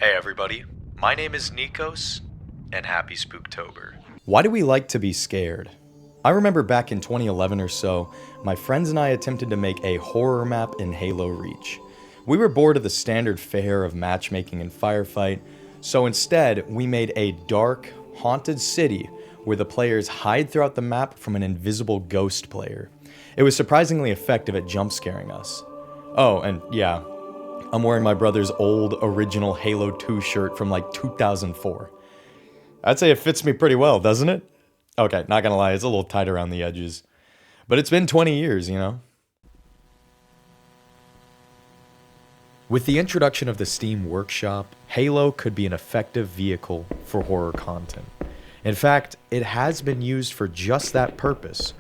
Hey everybody, my name is Nikos, and happy Spooktober. Why do we like to be scared? I remember back in 2011 or so, my friends and I attempted to make a horror map in Halo Reach. We were bored of the standard fare of matchmaking and firefight, so instead we made a dark, haunted city where the players hide throughout the map from an invisible ghost player. It was surprisingly effective at jump scaring us. Oh, and yeah, I'm wearing my brother's old original Halo 2 shirt from like 2004. I'd say it fits me pretty well, doesn't it? Okay, not gonna lie, it's a little tight around the edges. But it's been 20 years, you know? With the introduction of the Steam Workshop, Halo could be an effective vehicle for horror content. In fact, it has been used for just that purpose.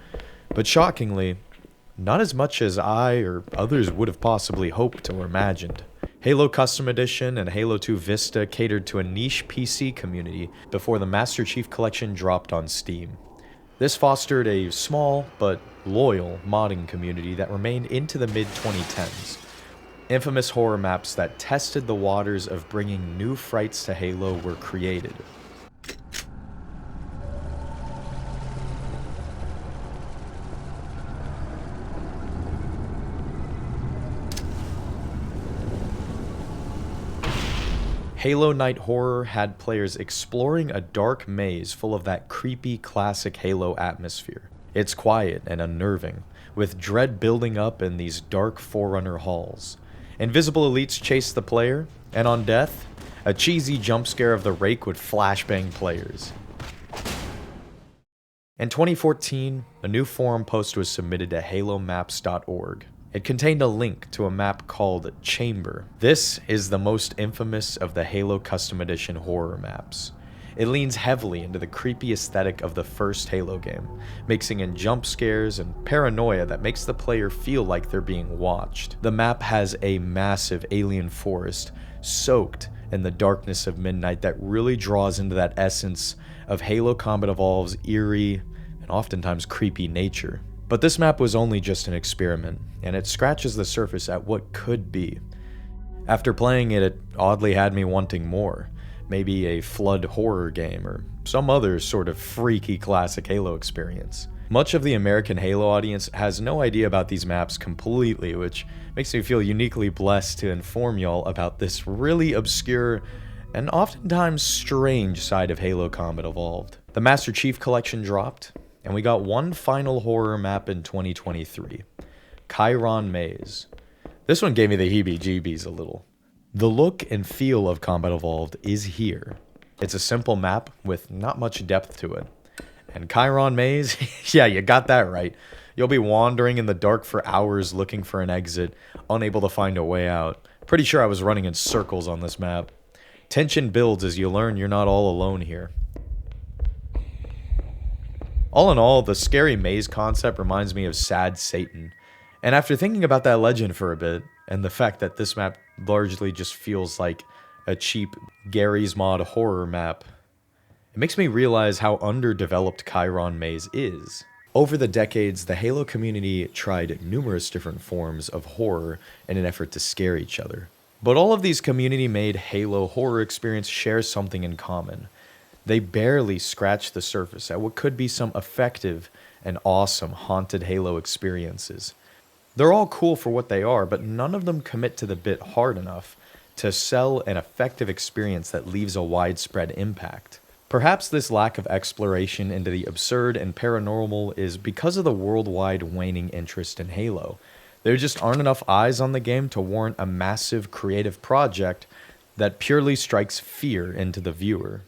But shockingly, not as much as I or others would have possibly hoped or imagined. Halo Custom Edition and Halo 2 Vista catered to a niche PC community before the Master Chief Collection dropped on Steam. This fostered a small but loyal modding community that remained into the mid-2010s. Infamous horror maps that tested the waters of bringing new frights to Halo were created. Halo Night Horror had players exploring a dark maze full of that creepy classic Halo atmosphere. It's quiet and unnerving, with dread building up in these dark Forerunner halls. Invisible elites chase the player, and on death, a cheesy jump scare of the Rake would flashbang players. In 2014, a new forum post was submitted to halomaps.org. It contained a link to a map called Chamber. This is the most infamous of the Halo Custom Edition horror maps. It leans heavily into the creepy aesthetic of the first Halo game, mixing in jump scares and paranoia that makes the player feel like they're being watched. The map has a massive alien forest soaked in the darkness of midnight that really draws into that essence of Halo Combat Evolved's eerie and oftentimes creepy nature. But this map was only just an experiment, and it scratches the surface at what could be. After playing it, it oddly had me wanting more. Maybe a flood horror game, or some other sort of freaky classic Halo experience. Much of the American Halo audience has no idea about these maps completely, which makes me feel uniquely blessed to inform y'all about this really obscure and oftentimes strange side of Halo Combat Evolved. The Master Chief Collection dropped, and we got one final horror map in 2023, Chiron Maze. This one gave me the heebie-jeebies a little. The look and feel of Combat Evolved is here. It's a simple map with not much depth to it. And Chiron Maze, yeah, you got that right. You'll be wandering in the dark for hours looking for an exit, unable to find a way out. Pretty sure I was running in circles on this map. Tension builds as you learn you're not all alone here. All in all, the scary maze concept reminds me of Sad Satan. And after thinking about that legend for a bit, and the fact that this map largely just feels like a cheap Gary's Mod horror map, it makes me realize how underdeveloped Chiron Maze is. Over the decades, the Halo community tried numerous different forms of horror in an effort to scare each other. But all of these community-made Halo horror experiences share something in common. They barely scratch the surface at what could be some effective and awesome haunted Halo experiences. They're all cool for what they are, but none of them commit to the bit hard enough to sell an effective experience that leaves a widespread impact. Perhaps this lack of exploration into the absurd and paranormal is because of the worldwide waning interest in Halo. There just aren't enough eyes on the game to warrant a massive creative project that purely strikes fear into the viewer.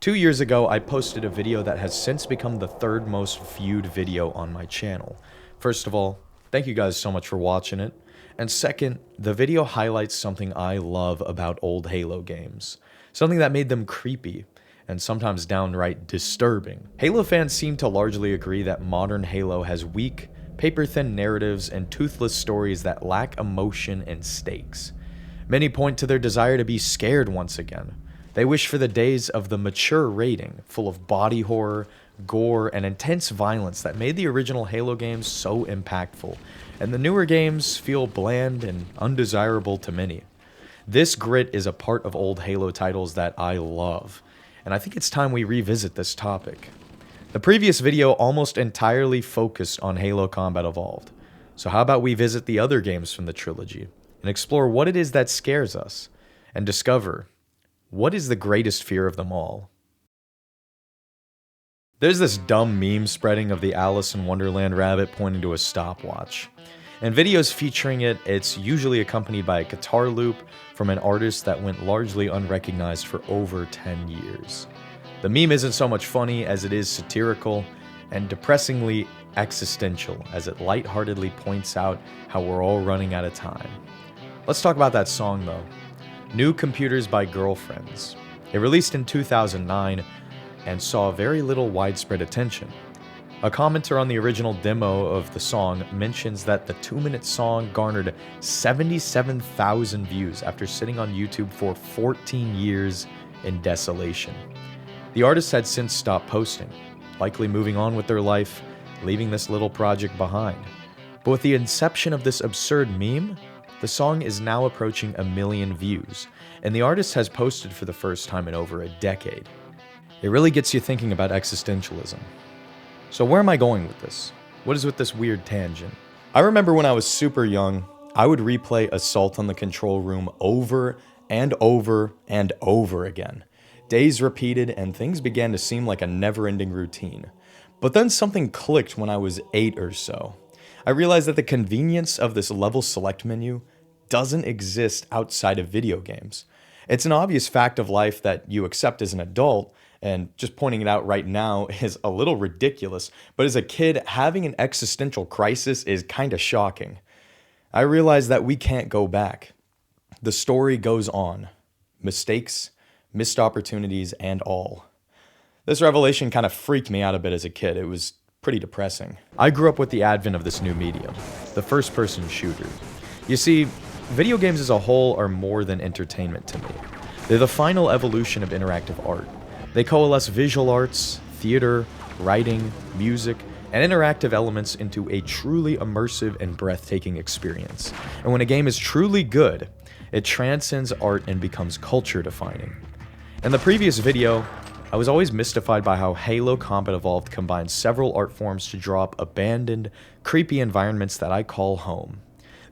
2 years ago, I posted a video that has since become the third most viewed video on my channel. First of all, thank you guys so much for watching it. And second, the video highlights something I love about old Halo games. Something that made them creepy, and sometimes downright disturbing. Halo fans seem to largely agree that modern Halo has weak, paper-thin narratives and toothless stories that lack emotion and stakes. Many point to their desire to be scared once again. They wish for the days of the mature rating, full of body horror, gore, and intense violence that made the original Halo games so impactful. and the newer games feel bland and undesirable to many. This grit is a part of old Halo titles that I love, and I think it's time we revisit this topic. The previous video almost entirely focused on Halo Combat Evolved, so how about we visit the other games from the trilogy and explore what it is that scares us, and discover what is the greatest fear of them all. There's this dumb meme spreading of the Alice in Wonderland rabbit pointing to a stopwatch. In videos featuring it, it's usually accompanied by a guitar loop from an artist that went largely unrecognized for over 10 years. The meme isn't so much funny as it is satirical and depressingly existential, as it lightheartedly points out how we're all running out of time. Let's talk about that song though. New Computers by Girlfriends. It released in 2009 and saw very little widespread attention. A commenter on the original demo of the song mentions that the 2-minute song garnered 77,000 views after sitting on YouTube for 14 years in desolation. The artist had since stopped posting, likely moving on with their life, leaving this little project behind. But with the inception of this absurd meme, the song is now approaching 1 million views, and the artist has posted for the first time in over a decade. It really gets you thinking about existentialism. So where am I going with this? What is with this weird tangent? I remember when I was super young, I would replay Assault on the Control Room over and over and over again. Days repeated and things began to seem like a never-ending routine. But then something clicked when I was 8 or so. I realized that the convenience of this level select menu doesn't exist outside of video games. It's an obvious fact of life that you accept as an adult, and just pointing it out right now is a little ridiculous, but as a kid, having an existential crisis is kinda shocking. I realized that we can't go back. The story goes on. Mistakes, missed opportunities, and all. This revelation kind of freaked me out a bit as a kid. It was pretty depressing. I grew up with the advent of this new medium, the first-person shooter. You see, video games as a whole are more than entertainment to me. They're the final evolution of interactive art. They coalesce visual arts, theater, writing, music, and interactive elements into a truly immersive and breathtaking experience. And when a game is truly good, it transcends art and becomes culture-defining. In the previous video, I was always mystified by how Halo Combat Evolved combines several art forms to draw up abandoned, creepy environments that I call home.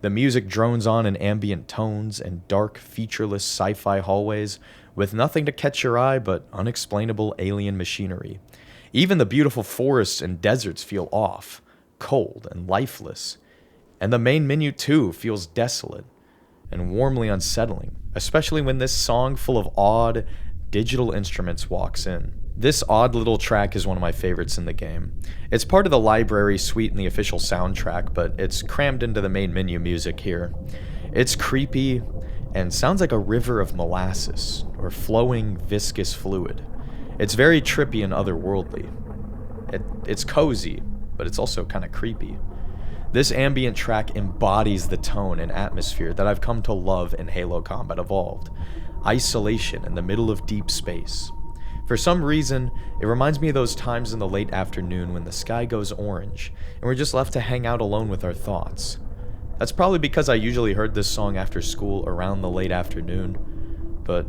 The music drones on in ambient tones and dark, featureless sci-fi hallways with nothing to catch your eye but unexplainable alien machinery. Even the beautiful forests and deserts feel off, cold, and lifeless. And the main menu too feels desolate and warmly unsettling, especially when this song full of odd, digital instruments walks in. This odd little track is one of my favorites in the game. It's part of the library suite in the official soundtrack, but it's crammed into the main menu music here. It's creepy and sounds like a river of molasses or flowing viscous fluid. It's very trippy and otherworldly. It's cozy, but it's also kind of creepy. This ambient track embodies the tone and atmosphere that I've come to love in Halo Combat Evolved. Isolation in the middle of deep space. For some reason, it reminds me of those times in the late afternoon when the sky goes orange, and we're just left to hang out alone with our thoughts. That's probably because I usually heard this song after school around the late afternoon, but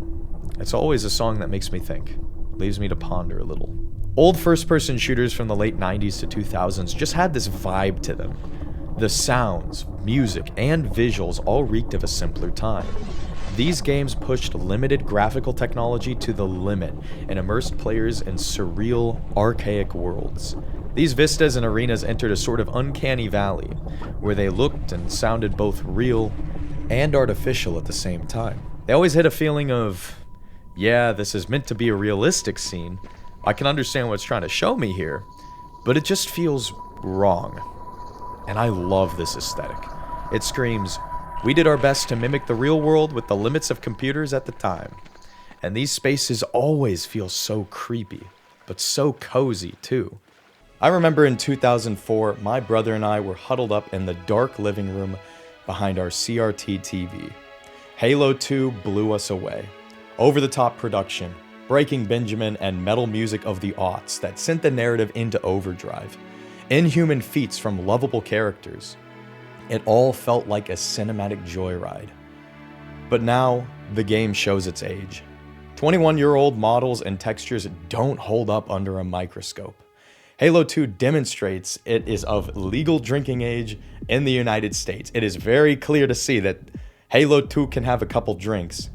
it's always a song that makes me think, leaves me to ponder a little. Old first-person shooters from the late 90s to 2000s just had this vibe to them. The sounds, music, and visuals all reeked of a simpler time. These games pushed limited graphical technology to the limit and immersed players in surreal, archaic worlds. These vistas and arenas entered a sort of uncanny valley, where they looked and sounded both real and artificial at the same time. They always had a feeling of, yeah, this is meant to be a realistic scene. I can understand what it's trying to show me here, but it just feels wrong. And I love this aesthetic. It screams, we did our best to mimic the real world with the limits of computers at the time. And these spaces always feel so creepy, but so cozy too. I remember in 2004, my brother and I were huddled up in the dark living room behind our CRT TV. Halo 2 blew us away. Over-the-top production, Breaking Benjamin, and metal music of the aughts that sent the narrative into overdrive. Inhuman feats from lovable characters. It all felt like a cinematic joyride. But now, the game shows its age. 21-year-old models and textures don't hold up under a microscope. Halo 2 demonstrates it is of legal drinking age in the United States. It is very clear to see that Halo 2 can have a couple drinks.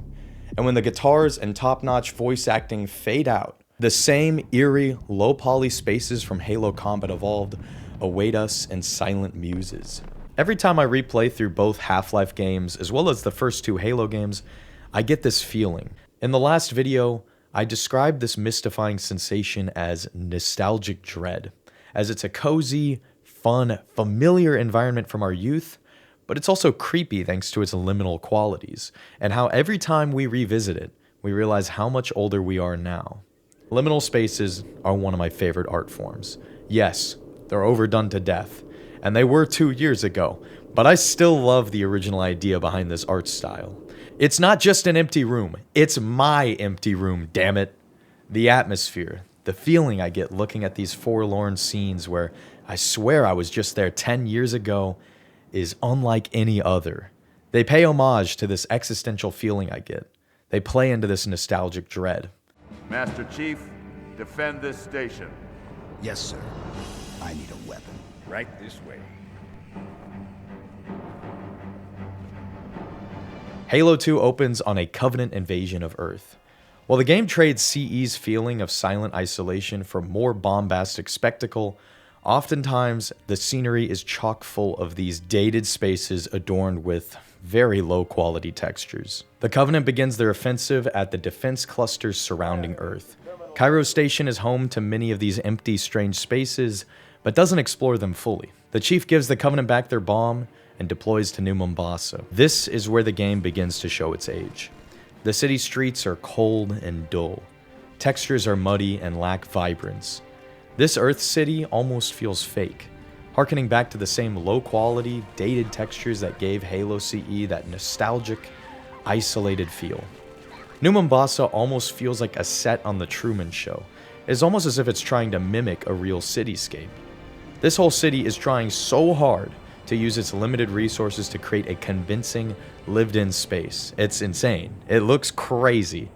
And when the guitars and top-notch voice acting fade out, the same eerie, low-poly spaces from Halo Combat Evolved await us in silent muses. Every time I replay through both Half-Life games as well as the first two Halo games, I get this feeling. In the last video, I described this mystifying sensation as nostalgic dread, as it's a cozy, fun, familiar environment from our youth, but it's also creepy thanks to its liminal qualities, and how every time we revisit it, we realize how much older we are now. Liminal spaces are one of my favorite art forms. Yes, they're overdone to death, and they were 2 years ago, but I still love the original idea behind this art style. It's not just an empty room, it's my empty room, damn it. The atmosphere, the feeling I get looking at these forlorn scenes where I swear I was just there 10 years ago is unlike any other. They pay homage to this existential feeling I get. They play into this nostalgic dread. Master Chief, defend this station. Yes, sir. I need a weapon. Right this way. Halo 2 opens on a Covenant invasion of Earth. While the game trades CE's feeling of silent isolation for more bombastic spectacle, oftentimes the scenery is chock full of these dated spaces adorned with very low quality textures. The Covenant begins their offensive at the defense clusters surrounding Earth. Cairo Station is home to many of these empty, strange spaces, but doesn't explore them fully. The Chief gives the Covenant back their bomb and deploys to New Mombasa. This is where the game begins to show its age. The city streets are cold and dull. Textures are muddy and lack vibrance. This Earth city almost feels fake, harkening back to the same low-quality, dated textures that gave Halo CE that nostalgic, isolated feel. New Mombasa almost feels like a set on The Truman Show. It's almost as if it's trying to mimic a real cityscape. This whole city is trying so hard to use its limited resources to create a convincing, lived-in space. It's insane. It looks crazy.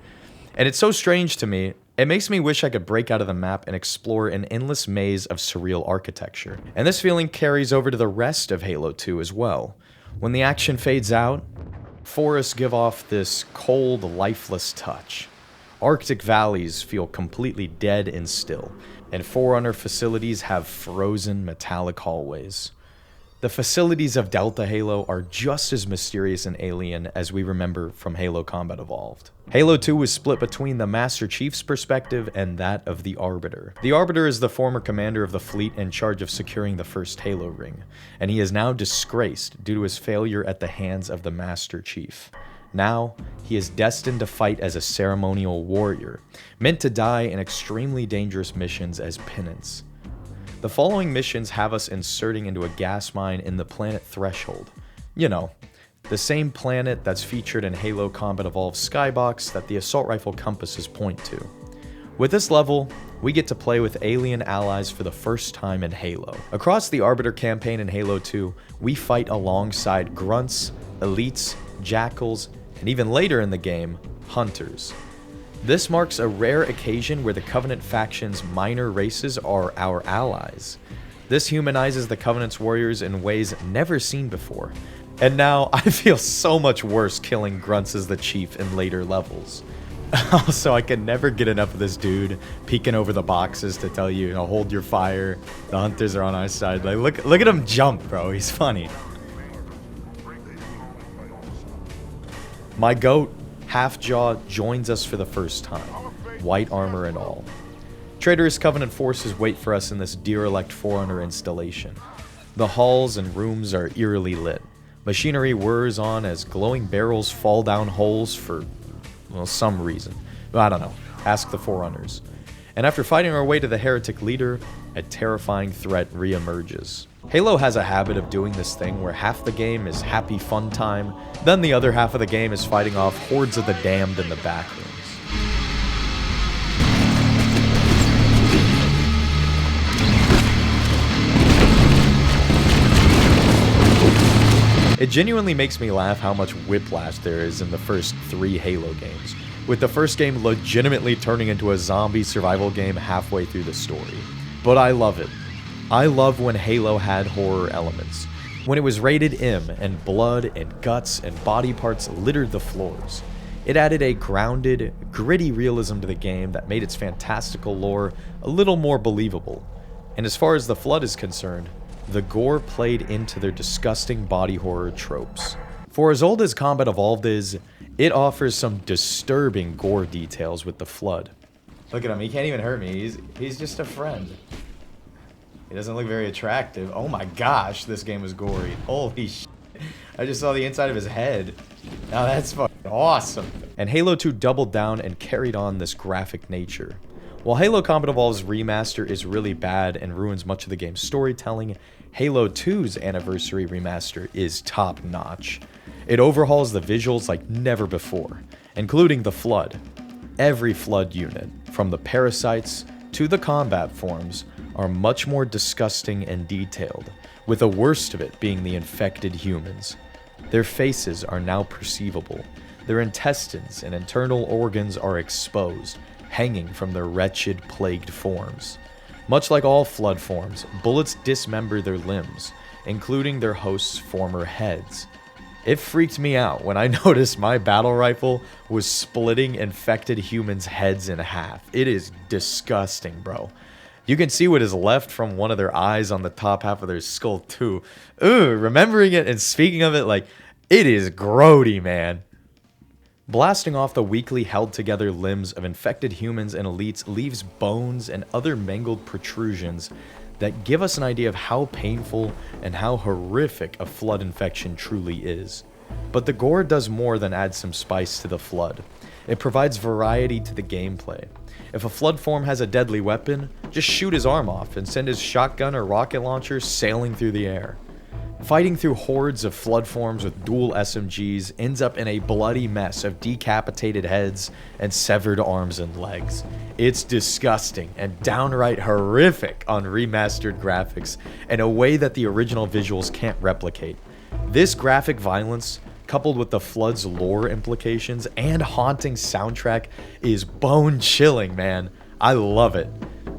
And it's so strange to me, it makes me wish I could break out of the map and explore an endless maze of surreal architecture. And this feeling carries over to the rest of Halo 2 as well. When the action fades out, forests give off this cold, lifeless touch. Arctic valleys feel completely dead and still, and Forerunner facilities have frozen metallic hallways. The facilities of Delta Halo are just as mysterious and alien as we remember from Halo Combat Evolved. Halo 2 was split between the Master Chief's perspective and that of the Arbiter. The Arbiter is the former commander of the fleet in charge of securing the first Halo ring, and he is now disgraced due to his failure at the hands of the Master Chief. Now, he is destined to fight as a ceremonial warrior, meant to die in extremely dangerous missions as penance. The following missions have us inserting into a gas mine in the planet Threshold. You know, the same planet that's featured in Halo Combat Evolved Skybox that the assault rifle compasses point to. With this level, we get to play with alien allies for the first time in Halo. Across the Arbiter campaign in Halo 2, we fight alongside grunts, elites, jackals, and even later in the game, hunters. This marks a rare occasion where the Covenant faction's minor races are our allies. This humanizes the Covenant's warriors in ways never seen before. And now, I feel so much worse killing grunts as the Chief in later levels. Also, I can never get enough of this dude peeking over the boxes to tell you, hold your fire, the hunters are on our side. Like, look at him jump, bro, he's funny. My goat, Half-Jaw, joins us for the first time, white armor and all. Traitorous Covenant forces wait for us in this derelict Forerunner installation. The halls and rooms are eerily lit. Machinery whirs on as glowing barrels fall down holes for, well, some reason. I don't know. Ask the Forerunners. And after fighting our way to the heretic leader, a terrifying threat reemerges. Halo has a habit of doing this thing where half the game is happy fun time, then the other half of the game is fighting off hordes of the damned in the back rooms. It genuinely makes me laugh how much whiplash there is in the first 3 Halo games, with the first game legitimately turning into a zombie survival game halfway through the story. But I love it. I love when Halo had horror elements, when it was rated M and blood and guts and body parts littered the floors. It added a grounded, gritty realism to the game that made its fantastical lore a little more believable. And as far as the Flood is concerned, the gore played into their disgusting body horror tropes. For as old as Combat Evolved is, it offers some disturbing gore details with the Flood. Look at him, he can't even hurt me, he's just a friend. He doesn't look very attractive. Oh my gosh, this game is gory. Holy shit. I just saw the inside of his head. Now that's fucking awesome. And Halo 2 doubled down and carried on this graphic nature. While Halo Combat Evolved's remaster is really bad and ruins much of the game's storytelling, Halo 2's Anniversary remaster is top notch. It overhauls the visuals like never before, including the Flood. Every Flood unit, from the parasites to the combat forms, are much more disgusting and detailed, with the worst of it being the infected humans. Their faces are now perceivable. Their intestines and internal organs are exposed, hanging from their wretched, plagued forms. Much like all Flood forms, bullets dismember their limbs, including their hosts' former heads. It freaked me out when I noticed my battle rifle was splitting infected humans' heads in half. It is disgusting, bro. You can see what is left from one of their eyes on the top half of their skull too. Ooh, remembering it and speaking of it, like, it is grody, man. Blasting off the weakly held together limbs of infected humans and elites leaves bones and other mangled protrusions that give us an idea of how painful and how horrific a Flood infection truly is. But the gore does more than add some spice to the Flood. It provides variety to the gameplay. If a Flood form has a deadly weapon, just shoot his arm off and send his shotgun or rocket launcher sailing through the air. Fighting through hordes of Flood forms with dual SMGs ends up in a bloody mess of decapitated heads and severed arms and legs. It's disgusting and downright horrific on remastered graphics in a way that the original visuals can't replicate. This graphic violence, coupled with the Flood's lore implications and haunting soundtrack, is bone-chilling, man. I love it.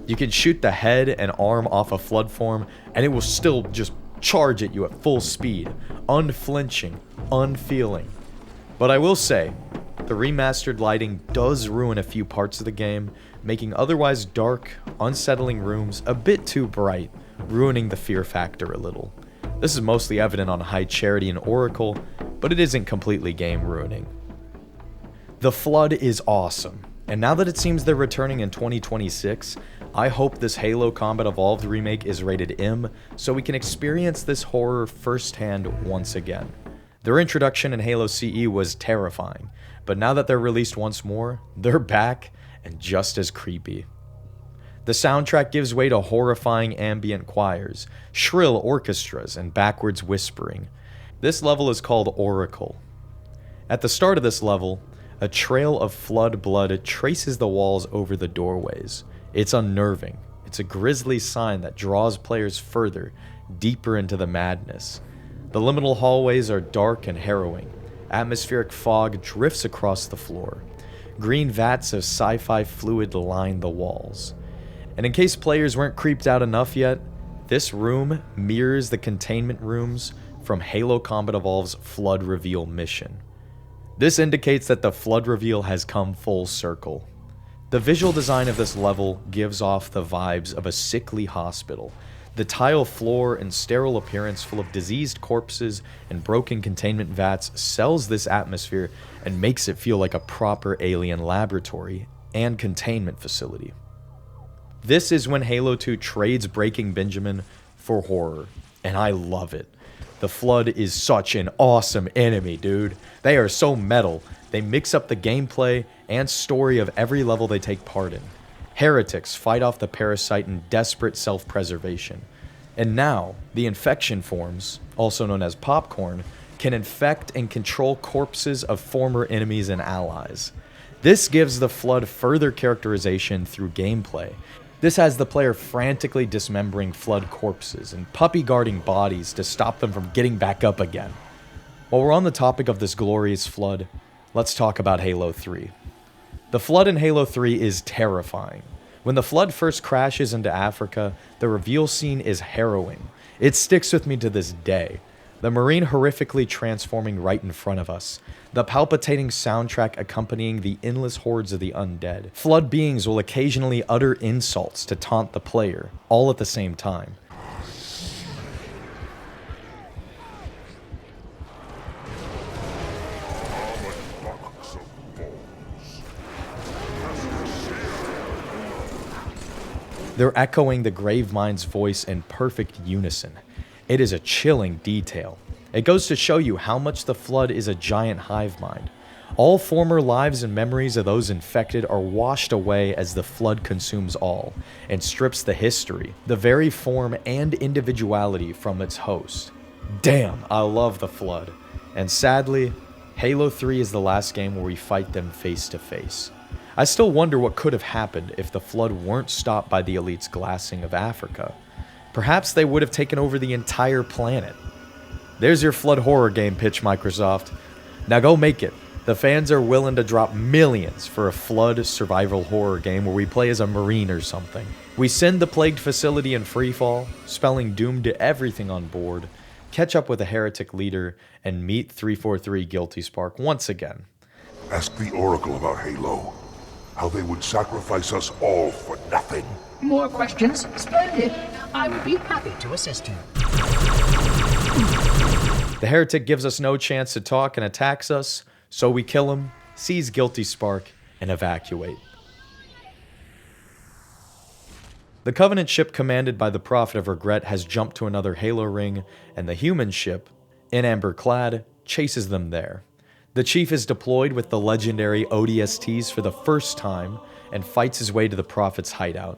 You can shoot the head and arm off a Flood form, and it will still just charge at you at full speed, unflinching, unfeeling. But I will say, the remastered lighting does ruin a few parts of the game, making otherwise dark, unsettling rooms a bit too bright, ruining the fear factor a little. This is mostly evident on High Charity and Oracle, but it isn't completely game ruining. The Flood is awesome, and now that it seems they're returning in 2026, I hope this Halo Combat Evolved remake is rated M, so we can experience this horror firsthand once again. Their introduction in Halo CE was terrifying, but now that they're released once more, they're back and just as creepy. The soundtrack gives way to horrifying ambient choirs, shrill orchestras, and backwards whispering. This level is called Oracle. At the start of this level, a trail of Flood blood traces the walls over the doorways. It's unnerving. It's a grisly sign that draws players further, deeper into the madness. The liminal hallways are dark and harrowing. Atmospheric fog drifts across the floor. Green vats of sci-fi fluid line the walls. And in case players weren't creeped out enough yet, this room mirrors the containment rooms from Halo Combat Evolved's Flood Reveal mission. This indicates that the Flood Reveal has come full circle. The visual design of this level gives off the vibes of a sickly hospital. The tile floor and sterile appearance full of diseased corpses and broken containment vats sells this atmosphere and makes it feel like a proper alien laboratory and containment facility. This is when Halo 2 trades Breaking Benjamin for horror, and I love it. The Flood is such an awesome enemy, dude. They are so metal. They mix up the gameplay and story of every level they take part in. Heretics fight off the parasite in desperate self-preservation. And now, the infection forms, also known as popcorn, can infect and control corpses of former enemies and allies. This gives the Flood further characterization through gameplay. This has the player frantically dismembering Flood corpses and puppy guarding bodies to stop them from getting back up again. While we're on the topic of this glorious flood, let's talk about Halo 3. The flood in Halo 3 is terrifying. When the flood first crashes into Africa, the reveal scene is harrowing. It sticks with me to this day. The marine horrifically transforming right in front of us. The palpitating soundtrack accompanying the endless hordes of the undead. Flood beings will occasionally utter insults to taunt the player, all at the same time. They're echoing the Gravemind's voice in perfect unison. It is a chilling detail. It goes to show you how much the flood is a giant hive mind. All former lives and memories of those infected are washed away as the flood consumes all, and strips the history, the very form and individuality from its host. Damn, I love the flood. And sadly, Halo 3 is the last game where we fight them face to face. I still wonder what could have happened if the flood weren't stopped by the elite's glassing of Africa. Perhaps they would have taken over the entire planet. There's your flood horror game pitch, Microsoft. Now go make it. The fans are willing to drop millions for a flood survival horror game where we play as a marine or something. We send the plagued facility in freefall, spelling doom to everything on board, catch up with a heretic leader, and meet 343 Guilty Spark once again. Ask the Oracle about Halo. How they would sacrifice us all for nothing. More questions? Splendid. I would be happy to assist you. The heretic gives us no chance to talk and attacks us, so we kill him, seize Guilty Spark, and evacuate. The Covenant ship commanded by the Prophet of Regret has jumped to another Halo ring, and the human ship, in amber clad, chases them there. The Chief is deployed with the legendary ODSTs for the first time and fights his way to the Prophet's hideout.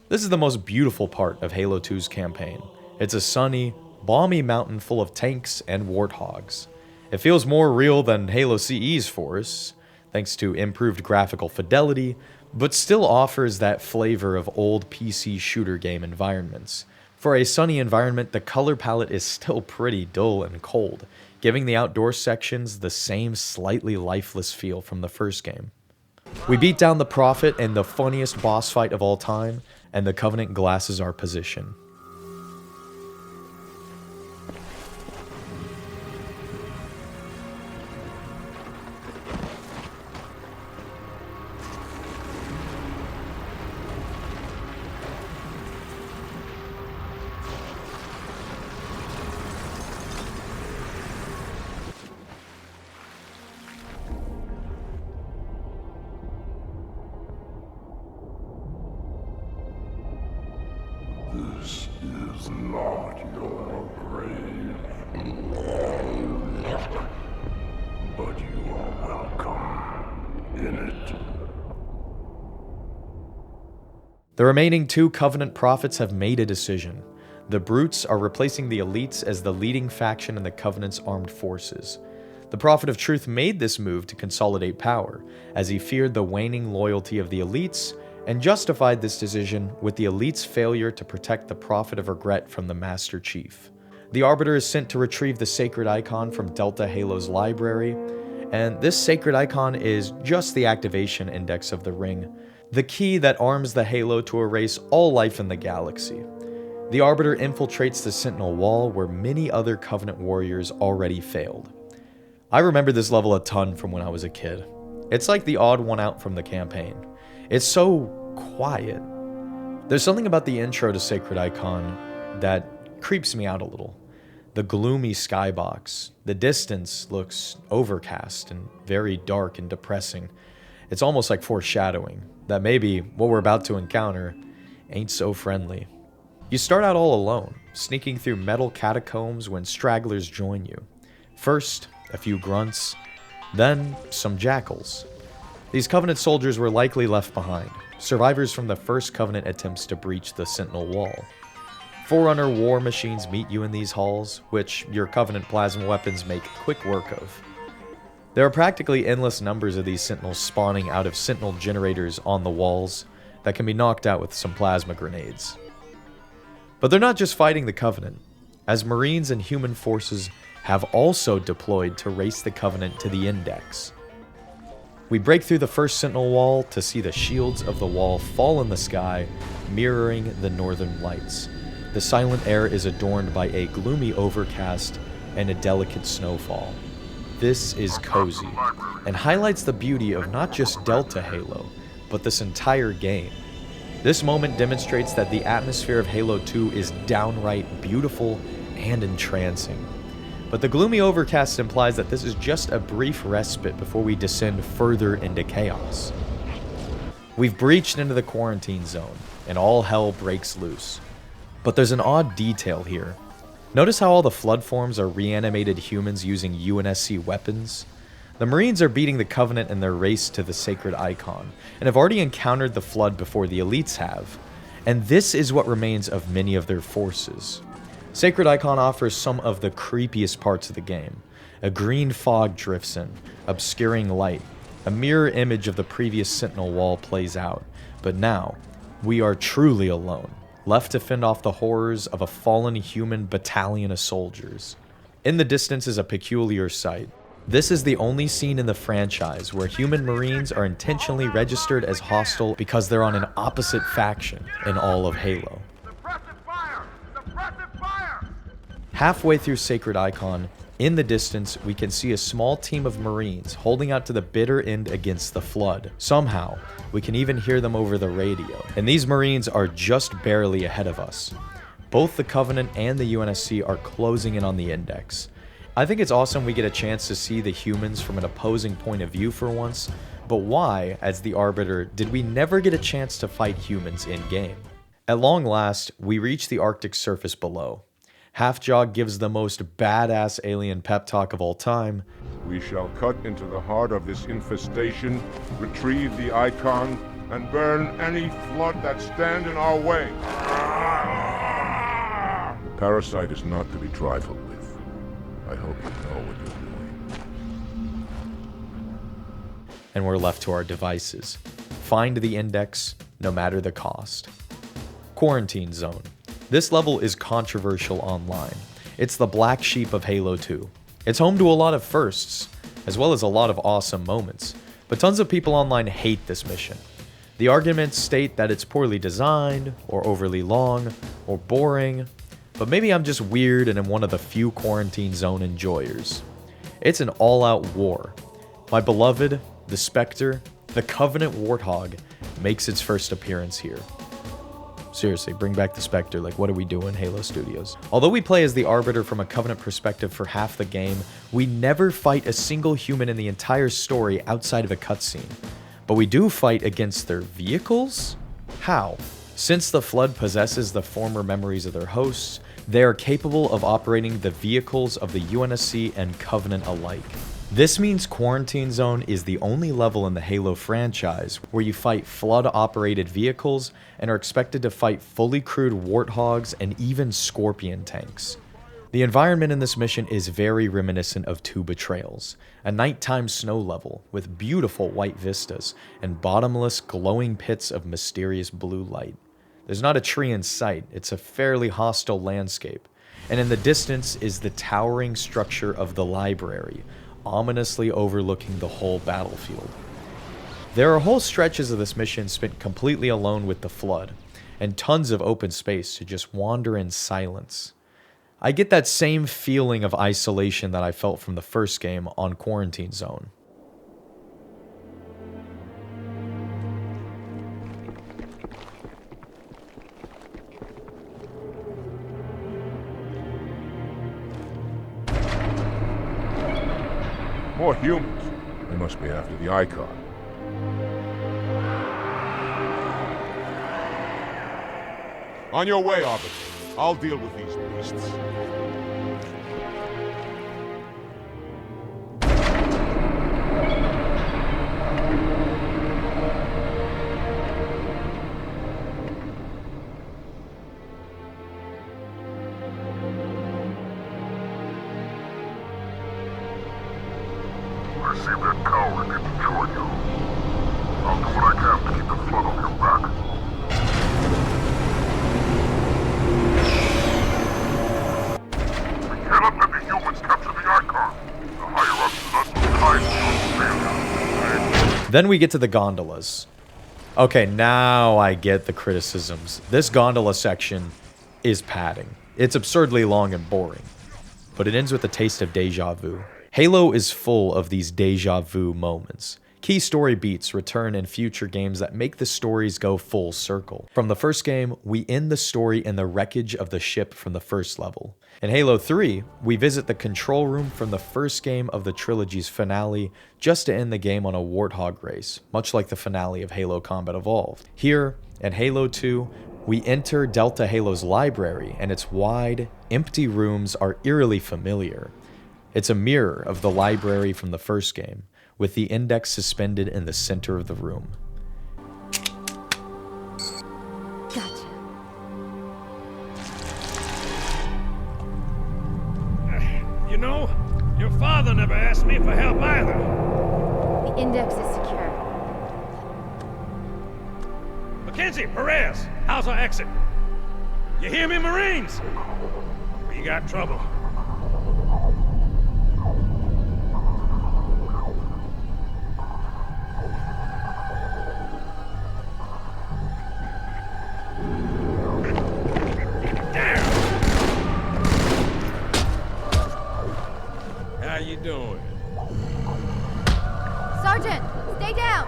This is the most beautiful part of Halo 2's campaign. It's a sunny, balmy mountain full of tanks and warthogs. It feels more real than Halo CE's forests, thanks to improved graphical fidelity, but still offers that flavor of old PC shooter game environments. For a sunny environment, the color palette is still pretty dull and cold, giving the outdoor sections the same slightly lifeless feel from the first game. We beat down the Prophet in the funniest boss fight of all time, and the Covenant glasses our position. This is not your grave. But you are welcome in it. The remaining 2 Covenant prophets have made a decision. The Brutes are replacing the Elites as the leading faction in the Covenant's armed forces. The Prophet of Truth made this move to consolidate power, as he feared the waning loyalty of the Elites, and justified this decision with the Elite's failure to protect the Prophet of Regret from the Master Chief. The Arbiter is sent to retrieve the sacred icon from Delta Halo's library, and this sacred icon is just the activation index of the ring, the key that arms the Halo to erase all life in the galaxy. The Arbiter infiltrates the Sentinel Wall where many other Covenant warriors already failed. I remember this level a ton from when I was a kid. It's like the odd one out from the campaign. It's so quiet. There's something about the intro to Sacred Icon that creeps me out a little. The gloomy skybox. The distance looks overcast and very dark and depressing. It's almost like foreshadowing that maybe what we're about to encounter ain't so friendly. You start out all alone, sneaking through metal catacombs when stragglers join you. First, a few grunts, then some jackals. These Covenant soldiers were likely left behind, survivors from the first Covenant attempts to breach the Sentinel Wall. Forerunner war machines meet you in these halls, which your Covenant plasma weapons make quick work of. There are practically endless numbers of these Sentinels spawning out of Sentinel generators on the walls that can be knocked out with some plasma grenades. But they're not just fighting the Covenant. As Marines and human forces have also deployed to race the Covenant to the Index. We break through the first Sentinel wall to see the shields of the wall fall in the sky, mirroring the northern lights. The silent air is adorned by a gloomy overcast and a delicate snowfall. This is cozy, and highlights the beauty of not just Delta Halo, but this entire game. This moment demonstrates that the atmosphere of Halo 2 is downright beautiful and entrancing. But the gloomy overcast implies that this is just a brief respite before we descend further into chaos. We've breached into the quarantine zone, and all hell breaks loose. But there's an odd detail here. Notice how all the Flood forms are reanimated humans using UNSC weapons? The Marines are beating the Covenant in their race to the Sacred Icon, and have already encountered the Flood before the Elites have. And this is what remains of many of their forces. Sacred Icon offers some of the creepiest parts of the game. A green fog drifts in, obscuring light. A mirror image of the previous Sentinel wall plays out. But now, we are truly alone, left to fend off the horrors of a fallen human battalion of soldiers. In the distance is a peculiar sight. This is the only scene in the franchise where human Marines are intentionally registered as hostile because they're on an opposite faction in all of Halo. Halfway through Sacred Icon, in the distance, we can see a small team of Marines holding out to the bitter end against the Flood. Somehow, we can even hear them over the radio, and these Marines are just barely ahead of us. Both the Covenant and the UNSC are closing in on the Index. I think it's awesome we get a chance to see the humans from an opposing point of view for once, but why, as the Arbiter, did we never get a chance to fight humans in-game? At long last, we reach the Arctic surface below. Half-Jaw gives the most badass alien pep talk of all time. We shall cut into the heart of this infestation, retrieve the icon, and burn any flood that stand in our way. The parasite is not to be trifled with. I hope you know what you're doing. And we're left to our devices. Find the Index, no matter the cost. Quarantine Zone. This level is controversial online. It's the black sheep of Halo 2. It's home to a lot of firsts, as well as a lot of awesome moments, but tons of people online hate this mission. The arguments state that it's poorly designed, or overly long, or boring, but maybe I'm just weird and am one of the few Quarantine Zone enjoyers. It's an all-out war. My beloved, the Spectre, the Covenant Warthog, makes its first appearance here. Seriously, bring back the Spectre, like what are we doing, Halo Studios? Although we play as the Arbiter from a Covenant perspective for half the game, we never fight a single human in the entire story outside of a cutscene. But we do fight against their vehicles? How? Since the Flood possesses the former memories of their hosts, they are capable of operating the vehicles of the UNSC and Covenant alike. This means Quarantine Zone is the only level in the Halo franchise where you fight Flood-operated vehicles and are expected to fight fully crewed Warthogs and even Scorpion tanks. The environment in this mission is very reminiscent of 2 Betrayals, a nighttime snow level with beautiful white vistas and bottomless glowing pits of mysterious blue light. There's not a tree in sight, it's a fairly hostile landscape, and in the distance is the towering structure of the library, ominously overlooking the whole battlefield. There are whole stretches of this mission spent completely alone with the Flood, and tons of open space to just wander in silence. I get that same feeling of isolation that I felt from the first game on Quarantine Zone. More humans. They must be after the icon. On your way, Arbiter. I'll deal with these beasts. I see that coward didn't join you. I'll do what I can to keep the flood off your back. We cannot let the humans capture the Then we get to the gondolas. Okay, now I get the criticisms. This gondola section is padding. It's absurdly long and boring, but it ends with a taste of deja vu. Halo is full of these deja vu moments. Key story beats return in future games that make the stories go full circle. From the first game, we end the story in the wreckage of the ship from the first level. In Halo 3, we visit the control room from the first game of the trilogy's finale just to end the game on a warthog race, much like the finale of Halo Combat Evolved. Here, in Halo 2, we enter Delta Halo's library, and its wide, empty rooms are eerily familiar. It's a mirror of the library from the first game, with the index suspended in the center of the room. Gotcha. You know, your father never asked me for help either. The index is secure. Mackenzie, Perez, how's our exit? You hear me, Marines? We got trouble. How you doing? Sergeant, stay down!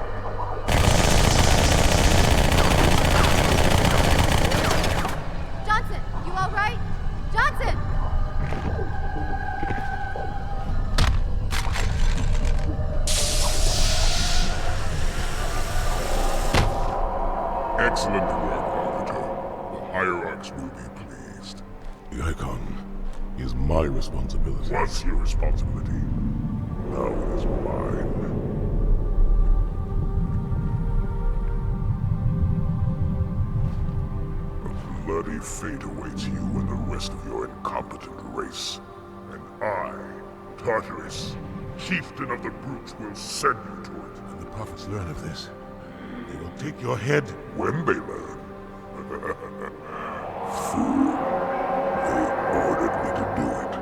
Johnson, you all right? Johnson! Excellent work, Arbiter. The Hierarchs will be pleased. The Icon is my responsibility. What's your responsibility? Now it is mine. A bloody fate awaits you and the rest of your incompetent race. And I, Tartarus, chieftain of the brutes, will send you to it. When the prophets learn of this, they will take your head. When they learn. Fool. They ordered me to do it.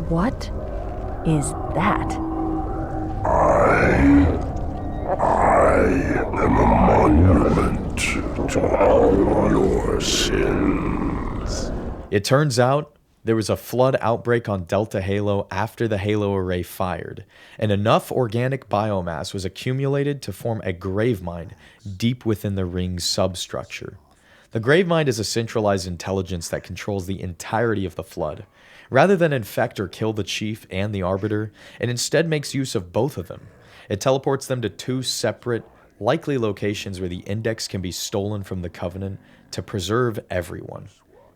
What is that? I am a monument to all your sins. It turns out there was a flood outbreak on Delta Halo after the Halo array fired, and enough organic biomass was accumulated to form a Gravemind deep within the ring's substructure. The Gravemind is a centralized intelligence that controls the entirety of the flood. Rather than infect or kill the Chief and the Arbiter, it instead makes use of both of them. It teleports them to two separate, likely locations where the Index can be stolen from the Covenant to preserve everyone.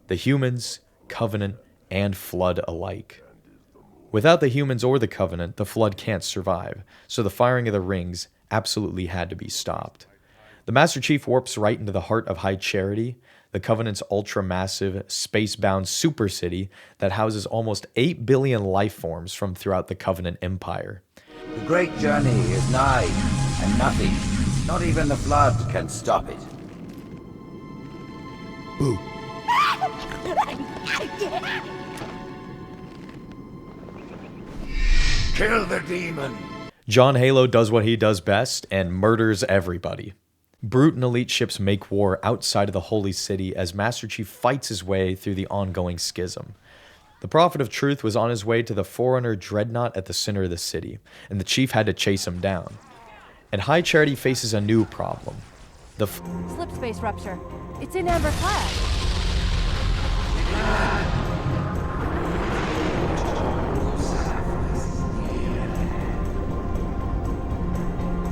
The humans, Covenant, and Flood alike. Without the humans or the Covenant, the Flood can't survive, so the firing of the rings absolutely had to be stopped. The Master Chief warps right into the heart of High Charity, the Covenant's ultra-massive, space-bound super city that houses almost 8 billion life forms from throughout the Covenant Empire. The great journey is nigh, and nothing, not even the Flood, can stop it. Boo. Kill the demon! John Halo does what he does best and murders everybody. Brute and elite ships make war outside of the Holy City as Master Chief fights his way through the ongoing schism. The Prophet of Truth was on his way to the Forerunner Dreadnought at the center of the city, and the Chief had to chase him down. And High Charity faces a new problem. The Slip space rupture. It's in Amber Clad.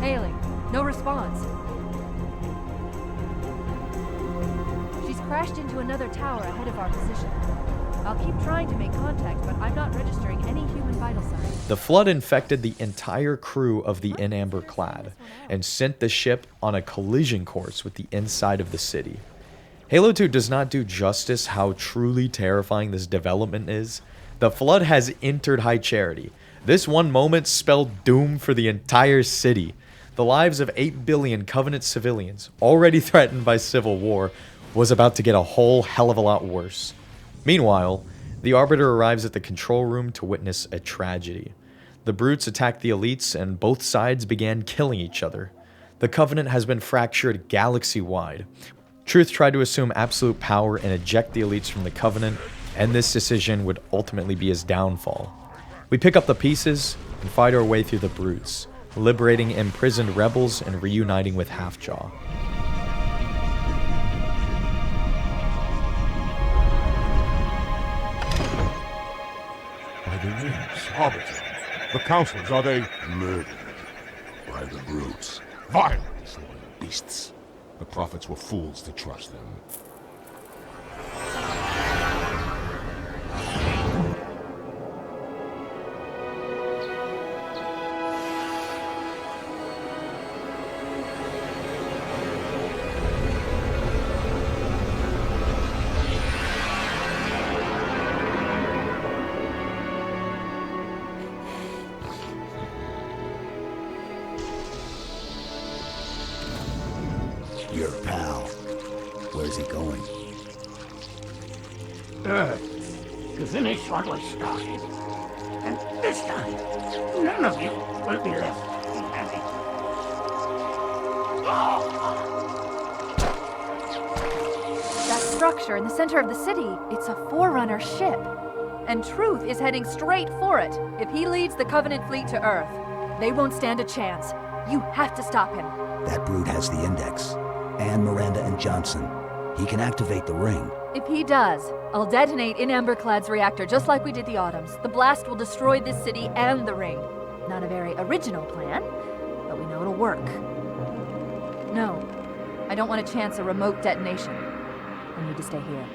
Hailing. No response. She's crashed into another tower ahead of our position. I'll keep trying to make contact, but I'm not registering any human vital signs. The Flood infected the entire crew of the Amber Clad and sent the ship on a collision course with the inside of the city. Halo 2 does not do justice how truly terrifying this development is. The Flood has entered High Charity. This one moment spelled doom for the entire city. The lives of 8 billion Covenant civilians, already threatened by civil war, was about to get a whole hell of a lot worse. Meanwhile, the Arbiter arrives at the control room to witness a tragedy. The Brutes attacked the Elites and both sides began killing each other. The Covenant has been fractured galaxy-wide. Truth tried to assume absolute power and eject the Elites from the Covenant, and this decision would ultimately be his downfall. We pick up the pieces and fight our way through the Brutes, liberating imprisoned rebels and reuniting with Halfjaw. By the rings, Arbiter. The councilors, are they Murdered by the brutes. vile, disloyal beasts? The prophets were fools to trust them. Your pal. Where's he going? To finish what was started. And this time, none of you will be left behind. That structure in the center of the city, it's a Forerunner ship. And Truth is heading straight for it. If he leads the Covenant fleet to Earth, they won't stand a chance. You have to stop him. That brute has the Index. And Miranda and Johnson. He can activate the ring. If he does, I'll detonate in Amberclad's reactor just like we did the Autumns. The blast will destroy this city and the ring. Not a very original plan, but we know it'll work. No, I don't want to chance a remote detonation. I need to stay here.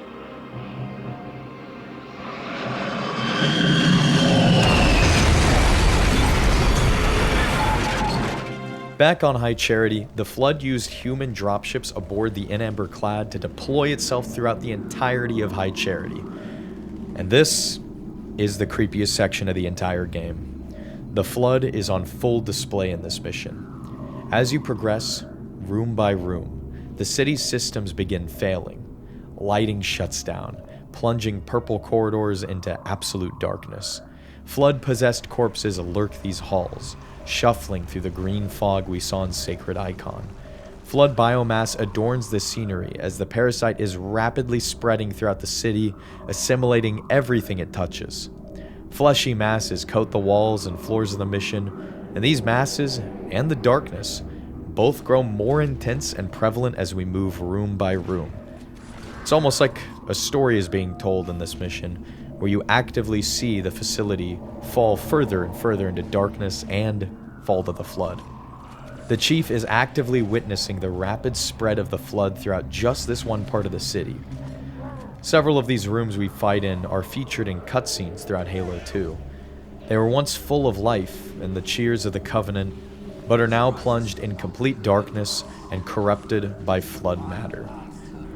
Back on High Charity, the Flood used human dropships aboard the Amberclad to deploy itself throughout the entirety of High Charity. And this is the creepiest section of the entire game. The Flood is on full display in this mission. As you progress, room by room, the city's systems begin failing. Lighting shuts down, plunging purple corridors into absolute darkness. Flood-possessed corpses lurk these halls, shuffling through the green fog we saw in Sacred Icon. Flood biomass adorns the scenery as the parasite is rapidly spreading throughout the city, assimilating everything it touches. Fleshy masses coat the walls and floors of the mission, and these masses and the darkness both grow more intense and prevalent as we move room by room. It's almost like a story is being told in this mission, where you actively see the facility fall further and further into darkness and fall to the Flood. The Chief is actively witnessing the rapid spread of the Flood throughout just this one part of the city. Several of these rooms we fight in are featured in cutscenes throughout Halo 2. They were once full of life and the cheers of the Covenant, but are now plunged in complete darkness and corrupted by Flood matter.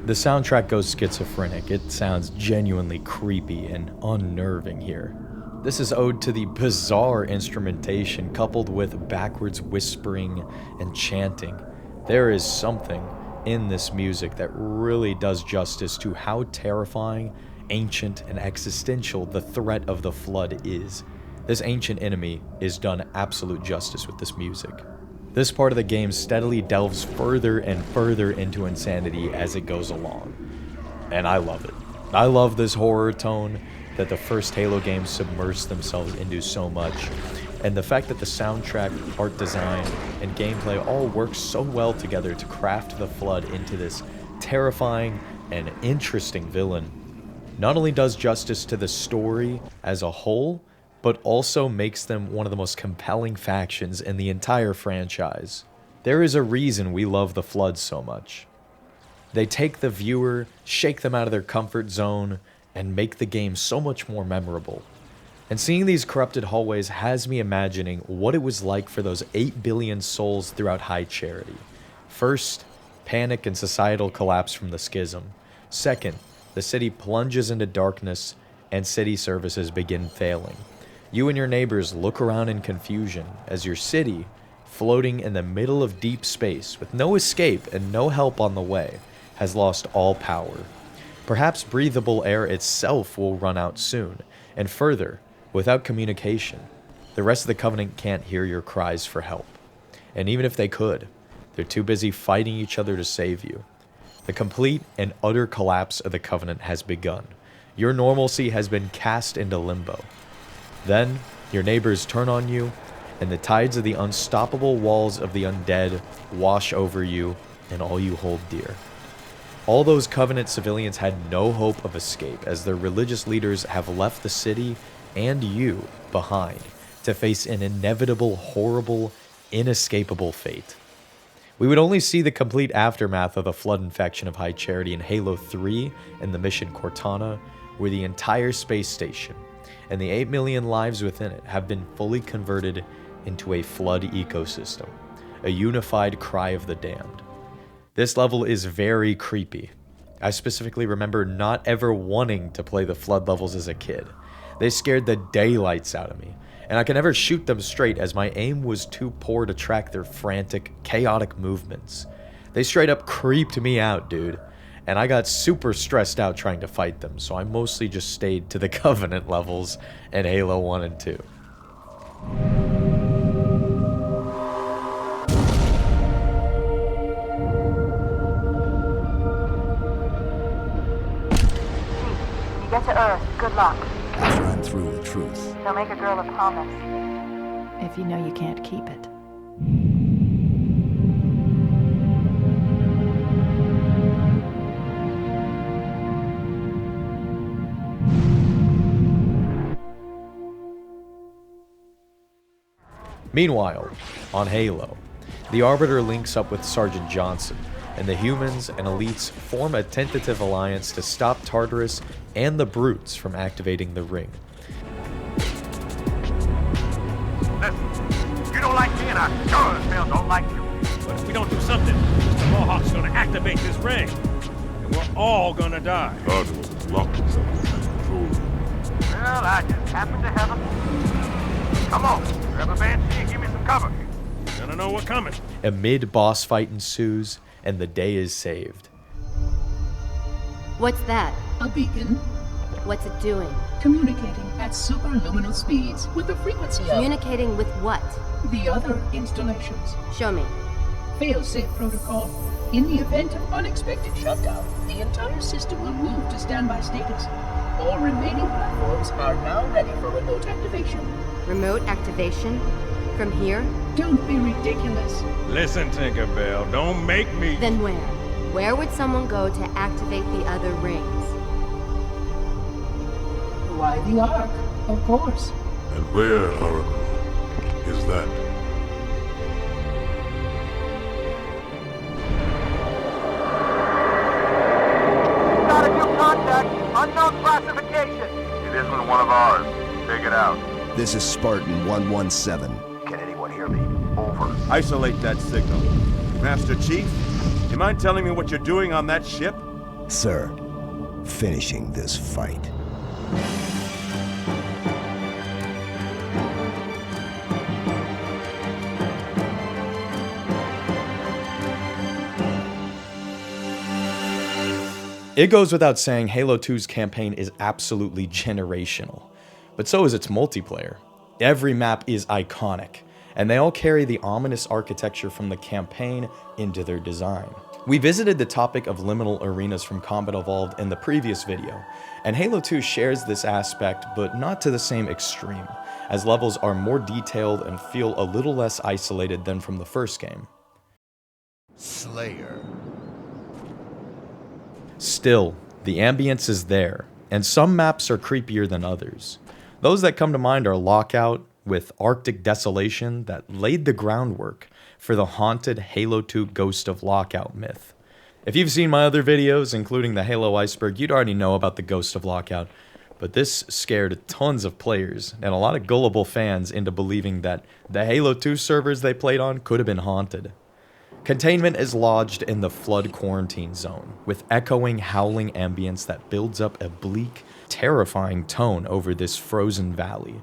The soundtrack goes schizophrenic. It sounds genuinely creepy and unnerving here. This is owed to the bizarre instrumentation coupled with backwards whispering and chanting. There is something in this music that really does justice to how terrifying, ancient, and existential the threat of the Flood is. This ancient enemy is done absolute justice with this music. This part of the game steadily delves further and further into insanity as it goes along. And I love it. I love this horror tone that the first Halo games submersed themselves into so much. And the fact that the soundtrack, art design, and gameplay all work so well together to craft the Flood into this terrifying and interesting villain not only does justice to the story as a whole, but also makes them one of the most compelling factions in the entire franchise. There is a reason we love the Flood so much. They take the viewer, shake them out of their comfort zone, and make the game so much more memorable. And seeing these corrupted hallways has me imagining what it was like for those 8 billion souls throughout High Charity. First, panic and societal collapse from the schism. Second, the city plunges into darkness and city services begin failing. You and your neighbors look around in confusion as your city, floating in the middle of deep space with no escape and no help on the way, has lost all power. Perhaps breathable air itself will run out soon, and further, without communication, the rest of the Covenant can't hear your cries for help. And even if they could, they're too busy fighting each other to save you. The complete and utter collapse of the Covenant has begun. Your normalcy has been cast into limbo. Then, your neighbors turn on you, and the tides of the unstoppable walls of the undead wash over you and all you hold dear. All those Covenant civilians had no hope of escape, as their religious leaders have left the city and you behind to face an inevitable, horrible, inescapable fate. We would only see the complete aftermath of the flood infection of High Charity in Halo 3 and the mission Cortana, where the entire space station and the 8 million lives within it have been fully converted into a flood ecosystem, a unified cry of the damned. This level is very creepy. I specifically remember not ever wanting to play the flood levels as a kid. They scared the daylights out of me, and I could never shoot them straight as my aim was too poor to track their frantic, chaotic movements. They straight up creeped me out, dude, and I got super stressed out trying to fight them, so I mostly just stayed to the Covenant levels in Halo 1 and 2. Get to Earth. Good luck. After I'm through with truth. Don't make a girl a promise. If you know you can't keep it. Meanwhile, on Halo, the Arbiter links up with Sergeant Johnson, and the humans and elites form a tentative alliance to stop Tartarus and the Brutes from activating the ring. Listen, you don't like me and I sure as hell don't like you. But if we don't do something, Mr. Mohawk's gonna activate this ring. And we're all gonna die. Tartarus has locked himself in that control room. Well, I just happen to have a... Come on, grab a banshee and give me some cover. You're gonna know what's coming. A mid-boss fight ensues, and the day is saved. What's that? A beacon. What's it doing? Communicating at superluminal speeds with the frequency of... Communicating with what? The other installations. Show me. Fail-safe protocol. In the event of unexpected shutdown, the entire system will move to standby status. All remaining platforms are now ready for remote activation. Remote activation? From here? Don't be ridiculous. Listen, Tinkerbell, don't make me... Then where? Where would someone go to activate the other rings? Why, the Ark, of course. And where, Oracle, is that? Got a new contact, unknown classification. It isn't one of ours. Take it out. This is Spartan 117. Can anyone hear me? Over. Isolate that signal. Master Chief, you mind telling me what you're doing on that ship? Sir, finishing this fight. It goes without saying Halo 2's campaign is absolutely generational, but so is its multiplayer. Every map is iconic, and they all carry the ominous architecture from the campaign into their design. We visited the topic of liminal arenas from Combat Evolved in the previous video, and Halo 2 shares this aspect, but not to the same extreme, as levels are more detailed and feel a little less isolated than from the first game. Slayer. Still, the ambience is there, and some maps are creepier than others. Those that come to mind are Lockout, with Arctic Desolation that laid the groundwork for the haunted Halo 2 Ghost of Lockout myth. If you've seen my other videos, including the Halo Iceberg, you'd already know about the Ghost of Lockout, but this scared tons of players and a lot of gullible fans into believing that the Halo 2 servers they played on could have been haunted. Containment is lodged in the flood quarantine zone, with echoing, howling ambience that builds up a bleak, terrifying tone over this frozen valley.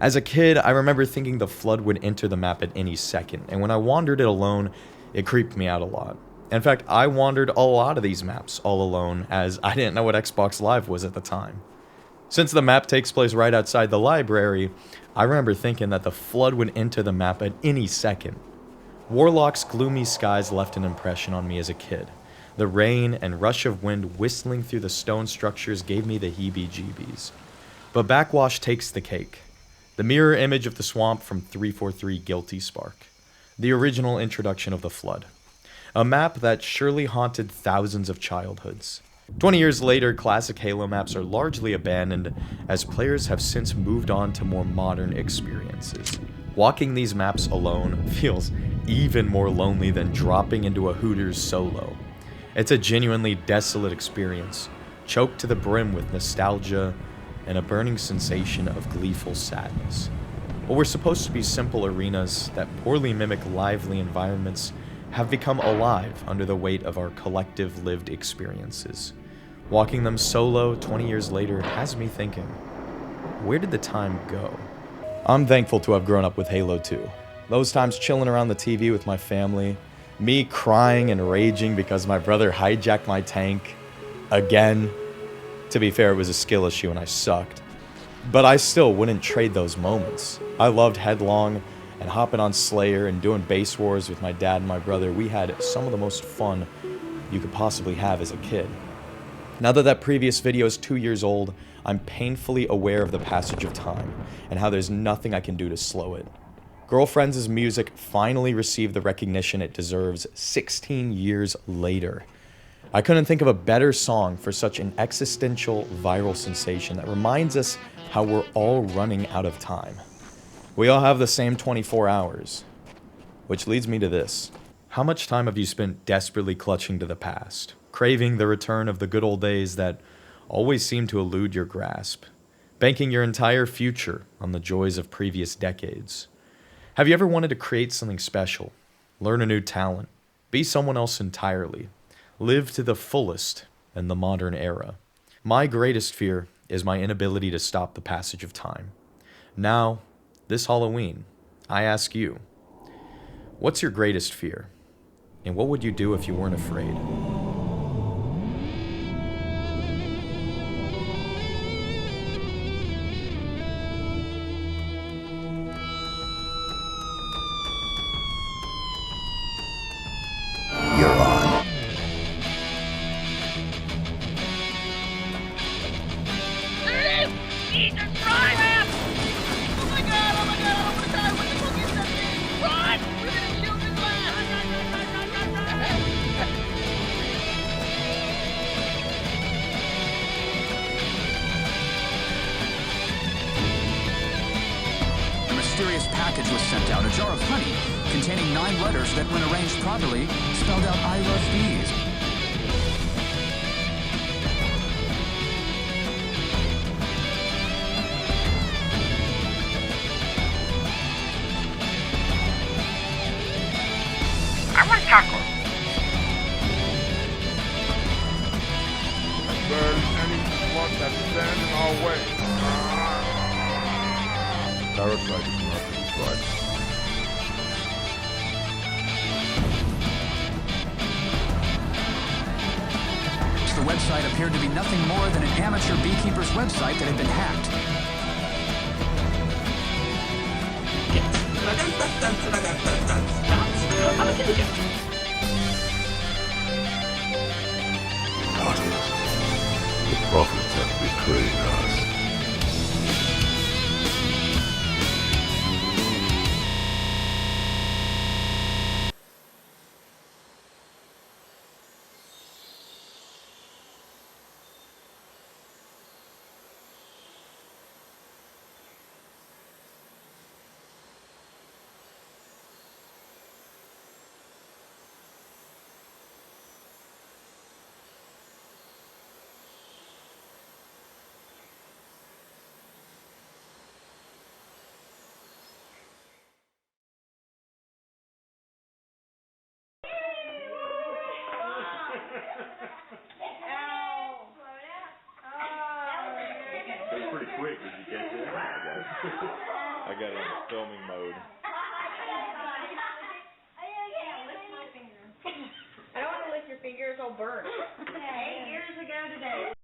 As a kid, I remember thinking the flood would enter the map at any second, and when I wandered it alone, it creeped me out a lot. In fact, I wandered a lot of these maps all alone, as I didn't know what Xbox Live was at the time. Since the map takes place right outside the library, I remember thinking that the flood would enter the map at any second. Warlock's gloomy skies left an impression on me as a kid. The rain and rush of wind whistling through the stone structures gave me the heebie-jeebies. But Backwash takes the cake. The mirror image of the swamp from 343 Guilty Spark. The original introduction of the flood. A map that surely haunted thousands of childhoods. 20 years later, classic Halo maps are largely abandoned as players have since moved on to more modern experiences. Walking these maps alone feels even more lonely than dropping into a Hooters solo. It's a genuinely desolate experience, choked to the brim with nostalgia and a burning sensation of gleeful sadness. What were supposed to be simple arenas that poorly mimic lively environments have become alive under the weight of our collective lived experiences. Walking them solo 20 years later has me thinking, where did the time go? I'm thankful to have grown up with Halo 2. Those times chilling around the TV with my family, me crying and raging because my brother hijacked my tank again. To be fair, it was a skill issue and I sucked. But I still wouldn't trade those moments. I loved Headlong and hopping on Slayer and doing base wars with my dad and my brother. We had some of the most fun you could possibly have as a kid. Now that that previous video is 2 years old, I'm painfully aware of the passage of time and how there's nothing I can do to slow it. Girlfriends' music finally received the recognition it deserves 16 years later. I couldn't think of a better song for such an existential viral sensation that reminds us how we're all running out of time. We all have the same 24 hours. Which leads me to this. How much time have you spent desperately clutching to the past, craving the return of the good old days that always seem to elude your grasp, banking your entire future on the joys of previous decades? Have you ever wanted to create something special, learn a new talent, be someone else entirely, live to the fullest in the modern era? My greatest fear is my inability to stop the passage of time. Now, this Halloween, I ask you, what's your greatest fear? And what would you do if you weren't afraid? You're on. A mysterious package was sent out, a jar of honey containing 9 letters that, when arranged properly, spelled out "I love bees." I want tacos. Burn any flood that stand in our way. Parasite is not to describe. The website appeared to be nothing more than an amateur beekeeper's website that had been hacked. The prophets have betrayed us. got it on filming mode. I don't want to lick your finger, it's all burnt. 8 years ago today.